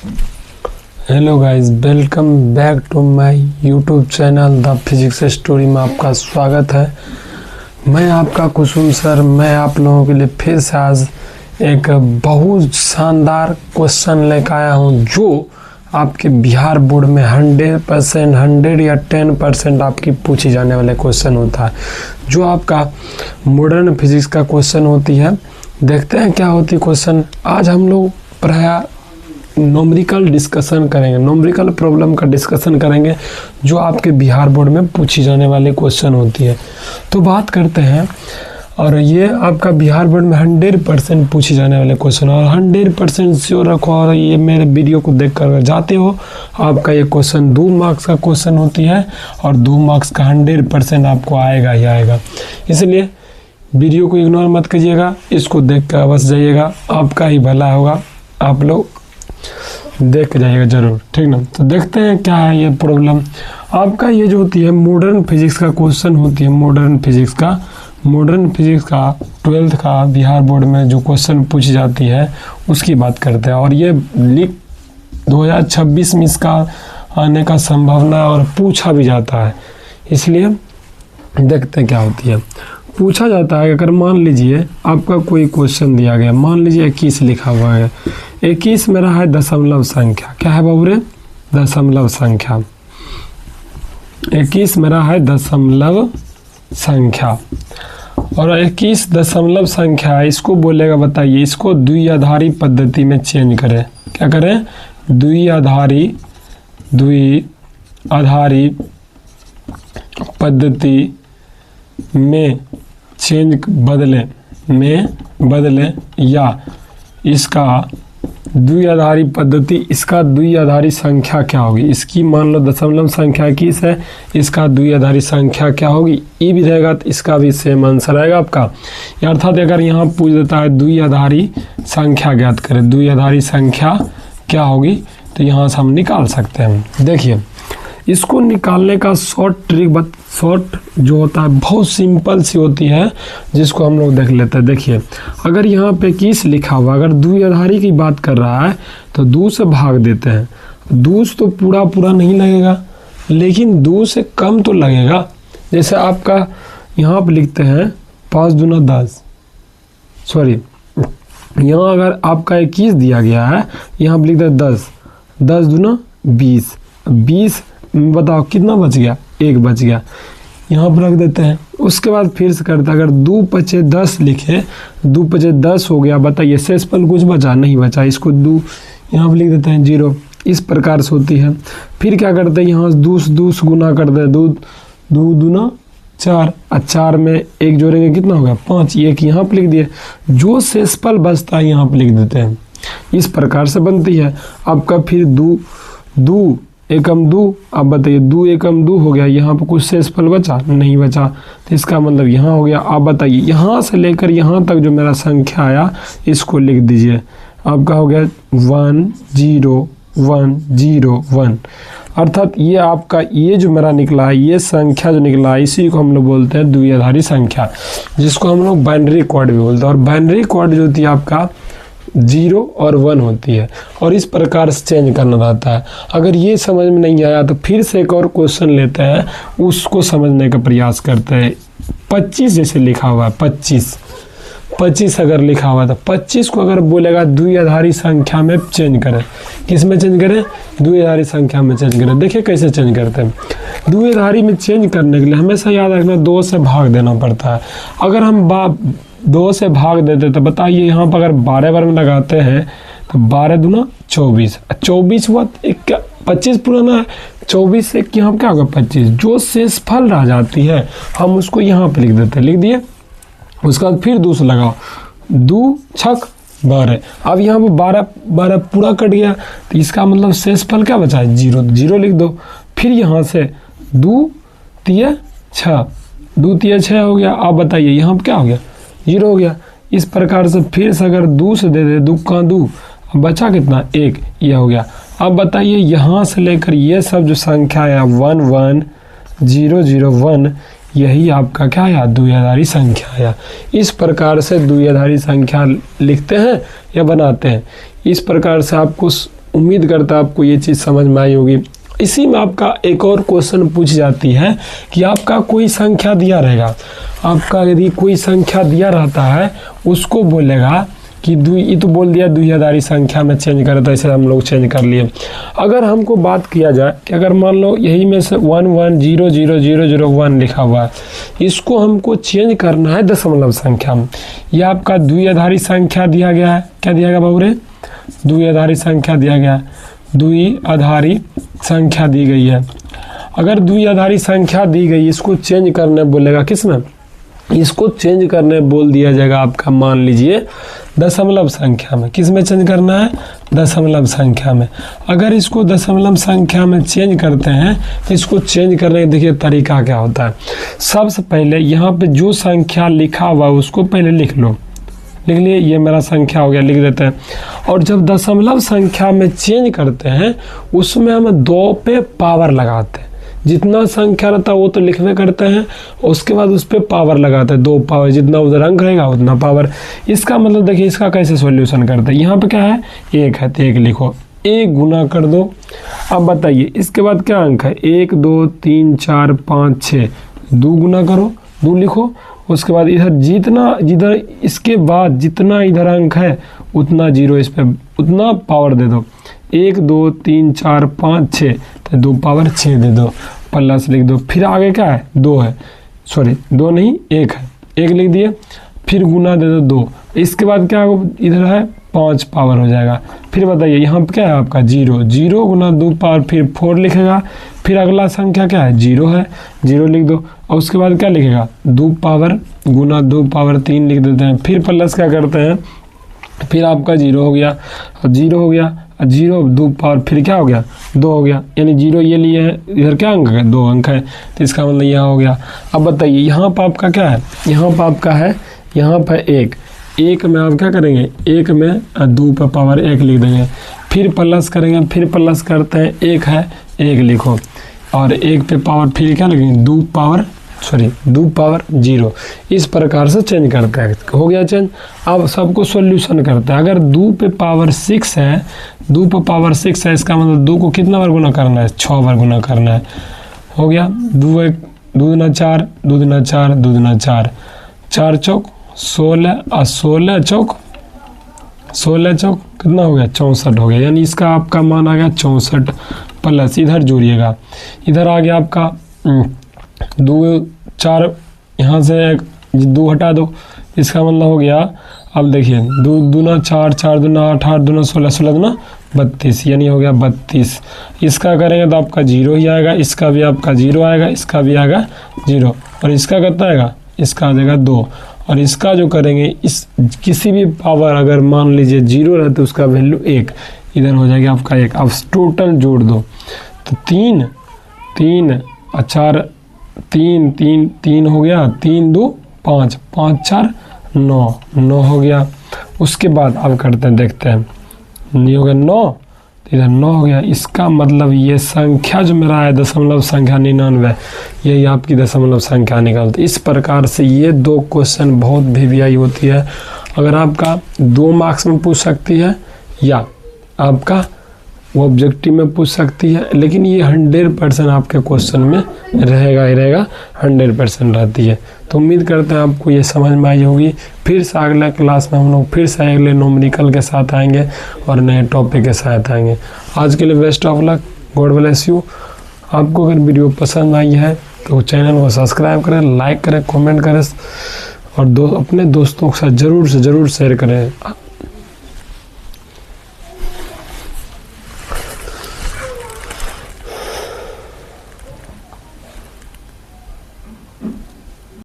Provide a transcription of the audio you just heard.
Hello guys, welcome back to my YouTube channel the physics story में आपका स्वागत है। मैं आपका कुसुम सर, मैं आप लोगों के लिए फिर से आज एक बहुत शानदार क्वेश्चन लेकर आया हूं, जो आपके बिहार बोर्ड में 100% 100 या 10% आपकी पूछी जाने वाले क्वेश्चन होता है, जो आपका मॉडर्न फिजिक्स का क्वेश्चन होती है। देखते हैं क्या होती है क्वेश्चन। आज हम लोग प्रायः नॉमरिकल डिस्कशन करेंगे, नॉमरिकल प्रॉब्लम का डिस्कशन करेंगे, जो आपके बिहार बोर्ड में पूछी जाने वाली क्वेश्चन होती है। तो बात करते हैं, और ये आपका बिहार बोर्ड में 100% पूछी जाने वाले क्वेश्चन, और 100% श्योर रखो, और ये मेरे वीडियो को देख कर जाते हो, आपका ये क्वेश्चन 2 मार्क्स का क्वेश्चन होती है, और 2 मार्क्स का 100% आपको आएगा ही आएगा। इसलिए वीडियो को इग्नोर मत कीजिएगा, इसको देख कर बस जाइएगा, आपका ही भला होगा। आप लोग देख जाइएगा जरूर, ठीक ना। तो देखते हैं क्या है ये प्रॉब्लम। आपका ये जो होती है मॉडर्न फिजिक्स का क्वेश्चन होती है, मॉडर्न फिजिक्स का 12th का बिहार बोर्ड में जो क्वेश्चन पूछी जाती है उसकी बात करते हैं। और ये 2026 में इसका आने का संभावना और पूछा भी जाता है, इसलिए देखते हैं क्या होती है। पूछा जाता है, अगर मान लीजिए आपका कोई क्वेश्चन दिया गया, मान लीजिए 21 लिखा हुआ है, 21 मेरा है दशमलव संख्या। क्या है बाबू रे? दशमलव संख्या। 21 मेरा है दशमलव संख्या, और 21 दशमलव संख्या है, इसको बोलेगा, बताइए इसको द्विआधारी पद्धति में चेंज करें। क्या करें? द्विआधारी पद्धति में चेंज बदलें या इसका द्विआधारी पद्धति, इसका द्विआधारी संख्या क्या होगी? इसकी मान लो दशमलव संख्या 21 है, इसका द्विआधारी संख्या क्या होगी? ये भी रहेगा तो इसका भी सेम आंसर आएगा आपका। अर्थात अगर यहाँ पूछ देता है द्विआधारी संख्या ज्ञात करें, द्विआधारी संख्या क्या होगी, तो यहाँ से हम निकाल सकते हैं। देखिए, इसको निकालने का शॉर्ट जो होता है बहुत सिंपल सी होती है, जिसको हम लोग देख लेते हैं। देखिए, अगर यहाँ पे 21 लिखा हुआ, अगर द्विआधारी की बात कर रहा है तो 2 से भाग देते हैं। 2 तो पूरा नहीं लगेगा, लेकिन 2 से कम तो लगेगा। जैसे आपका यहाँ पे लिखते हैं 5 दूना 10, सॉरी, यहाँ अगर आपका 21 दिया गया है, यहाँ पे लिखते हैं 10, 10 दूना 20, 20 बताओ कितना बच गया? 1 बच गया, यहाँ पर रख देते हैं। उसके बाद फिर से करते हैं, अगर 2 पचे 10 लिखे, 2 पचे 10 हो गया, बताइए शेषफल कुछ बचा? नहीं बचा, इसको 2 यहाँ पर लिख देते हैं 0। इस प्रकार से होती है। फिर क्या करते हैं, यहाँ 2 गुना करते हैं, 2 दूना 4, और 4 में 1 जोड़ेंगे, कितना होगा? 5, 1 यहाँ पर लिख दिए, जो शेषफल बचता है यहाँ पर लिख देते हैं। इस प्रकार से बनती है आपका। फिर 2 एकम 2, अब बताइए 2 एकम 2 हो गया, यहाँ पर कुछ शेषफल बचा? नहीं बचा, तो इसका मतलब यहाँ हो गया। अब बताइए यहाँ से लेकर यहाँ तक जो मेरा संख्या आया, इसको लिख दीजिए। आपका हो गया 1 0 1 0 1। अर्थात ये आपका ये जो मेरा निकला है, ये संख्या जो निकला है, इसी को हम लोग बोलते हैं द्विआधारी संख्या, जिसको हम लोग बाइनरी कोड भी बोलते हैं। और बाइनरी कोड जो होती है आपका 0 और 1 होती है, और इस प्रकार से चेंज करना रहता है। अगर ये समझ में नहीं आया तो फिर से एक और क्वेश्चन लेते हैं, उसको समझने का प्रयास करते हैं। 25 जैसे लिखा हुआ है, 25 अगर लिखा हुआ था, 25 को अगर बोलेगा द्विआधारी संख्या में चेंज करें, किस में चेंज करें? द्विआधारी संख्या में चेंज करें। देखिए कैसे चेंज करते हैं। द्विआधारी में चेंज करने के लिए हमेशा याद रखना 2 से भाग देना पड़ता है। अगर हम 2 से भाग देते तो बताइए, यहाँ पर अगर 12 बार में लगाते हैं तो 12 दूना 24, 24 हुआ, 25 पुराना है, 24 से यहाँ क्या होगा? 25। जो शेषफल रह जाती है हम उसको यहाँ पे लिख देते हैं, लिख दिए। उसके बाद फिर 2 से लगाओ, 2 छक 12। अब यहाँ पे 12 पूरा कट गया, तो इसका मतलब शेषफल क्या बचा है? 0 लिख दो। फिर यहाँ से 2 3 6, 2 3 6 हो गया। अब बताइए यहाँ पर क्या हो गया? 0 हो गया। इस प्रकार से फिर से अगर 2 से दे दे, 2 का 2, अब बचा कितना? 1, ये हो गया। अब बताइए यहाँ से लेकर ये सब जो संख्या है 1 1 0 0 1, यही आपका क्या आया? द्विआधारी संख्या आया। इस प्रकार से द्विआधारी संख्या लिखते हैं या बनाते हैं। इस प्रकार से आपको उम्मीद करता आपको ये चीज़ समझ में आई होगी। इसी में आपका एक और क्वेश्चन पूछ जाती है कि आपका कोई संख्या दिया रहेगा, आपका यदि कोई संख्या दिया रहता है उसको बोलेगा कि ये तो बोल दिया द्विआधारी संख्या में चेंज करे, तो ऐसे हम लोग चेंज कर लिए। अगर हमको बात किया जाए कि अगर मान लो यही में से 1 1 0 0 0 0 1 लिखा हुआ है, इसको हमको चेंज करना है दशमलव संख्या में। यह आपका द्विआधारी संख्या दिया गया है, क्या दिया गया बाबू रे? द्विआधारी संख्या दिया गया है, द्विआधारी संख्या दी गई है। अगर द्विआधारी संख्या दी गई, इसको चेंज करने बोलेगा किसमें? इसको चेंज करने बोल दिया जाएगा आपका, मान लीजिए दशमलव संख्या में। किस में चेंज करना है? दशमलव संख्या में। अगर इसको दशमलव संख्या में चेंज करते हैं तो इसको चेंज करने का देखिए तरीका क्या होता है। सबसे पहले यहाँ पे जो संख्या लिखा हुआ है उसको पहले लिख लो, लिख लिए, ये मेरा संख्या हो गया, लिख देते हैं। और जब दशमलव संख्या में चेंज करते हैं उसमें हम 2 पे पावर लगाते हैं। जितना संख्या रहता है वो तो लिखने करते हैं, उसके बाद उस पर पावर लगाते हैं, 2 पावर, जितना उधर अंक रहेगा उतना पावर। इसका मतलब देखिए इसका कैसे सॉल्यूशन करते हैं। यहाँ पे क्या है? 1 है तो 1 लिखो, 1 गुना कर दो। अब बताइए इसके बाद क्या अंक है? 1 2 3 4 5 6, 2 गुना करो, 2 लिखो। उसके बाद इधर जिधर इसके बाद जितना इधर अंक है उतना 0 इस पे, उतना पावर दे दो। 1 2 3 4 5 6, तो 2 पावर 6 दे दो, प्लस लिख दो। फिर आगे क्या है? 2 है, सॉरी 2 नहीं 1 है, 1 लिख दिए। फिर गुना दे दो 2। इसके बाद क्या इधर है? 5 पावर हो जाएगा। फिर बताइए यहाँ पे क्या है आपका? 0, 0 गुना 2 पावर, फिर 4 लिखेगा। फिर अगला संख्या क्या है? 0 है, 0 लिख दो। और उसके बाद क्या लिखेगा? 2 पावर गुना 2 पावर 3 लिख देते हैं। फिर प्लस क्या करते हैं? फिर आपका 0 हो गया, 0 हो गया, 0 2 पावर, फिर क्या हो गया? 2 हो गया। यानी 0 ये लिए है, इधर क्या अंक है? 2 अंक है, तो इसका मतलब यहाँ हो गया। अब बताइए यहाँ पर आपका क्या है? यहाँ पर आपका है, यहाँ पर 1 में आप क्या करेंगे? 1 में 2 पर पावर 1 लिख देंगे। फिर प्लस करेंगे, फिर प्लस करते हैं, 1 है 1 लिखो, और 1 पे पावर फिर क्या लिखेंगे? 2 पावर 0। इस प्रकार से चेंज करते हैं। हो गया चेंज। अब सबको सॉल्यूशन करते हैं। अगर 2 पे पावर 6 है, 2 पे पावर 6 है, इसका मतलब 2 को कितना बार गुना करना है? 6 बार गुना करना है। हो गया 2 1 2 दूना 4, 2 दूना 4, 2 दूना 4, 4 चौक 16, और 16 चौक कितना हो गया? 64 हो गया। यानी इसका आपका मान आ गया 64। प्लस इधर जोड़िएगा, इधर आ गया आपका 2 4, यहाँ से 2 हटा दो, इसका मतलब हो गया। अब देखिए 2 दूना 4, 4 दूना 8, 8 दूना 16, 16 दूना 32, यानी हो गया 32। इसका करेंगे तो आपका 0 ही आएगा, इसका भी आपका 0 आएगा, इसका भी आएगा 0, और इसका कितना आएगा? इसका आ जाएगा 2। और इसका जो करेंगे, इस किसी भी पावर अगर मान लीजिए 0 रहे तो उसका वैल्यू 1, इधर हो जाएगा आपका 1। अब टोटल जोड़ दो तो 3 3 और 4, 3 हो गया, 3 2 5, 5 4 9 हो गया। उसके बाद अब करते हैं, देखते हैं, ये हो गया 9, इधर 9 हो गया। इसका मतलब ये संख्या जो मेरा है दशमलव संख्या 99, यही आपकी दशमलव संख्या निकलती है। इस प्रकार से ये 2 क्वेश्चन बहुत वीवीआई होती है। अगर आपका 2 मार्क्स में पूछ सकती है या आपका वो ऑब्जेक्टिव में पूछ सकती है, लेकिन ये 100% आपके क्वेश्चन में रहेगा ही रहेगा, 100% रहती है। तो उम्मीद करते हैं आपको ये समझ में आई होगी। फिर से अगले क्लास में हम लोग फिर से अगले न्यूमेरिकल के साथ आएंगे और नए टॉपिक के साथ आएंगे। आज के लिए best of luck, God bless you. आपको अगर वीडियो पसंद आई है तो चैनल को सब्सक्राइब करें, लाइक करें, कमेंट करें, और अपने दोस्तों के साथ ज़रूर से ज़रूर शेयर करें।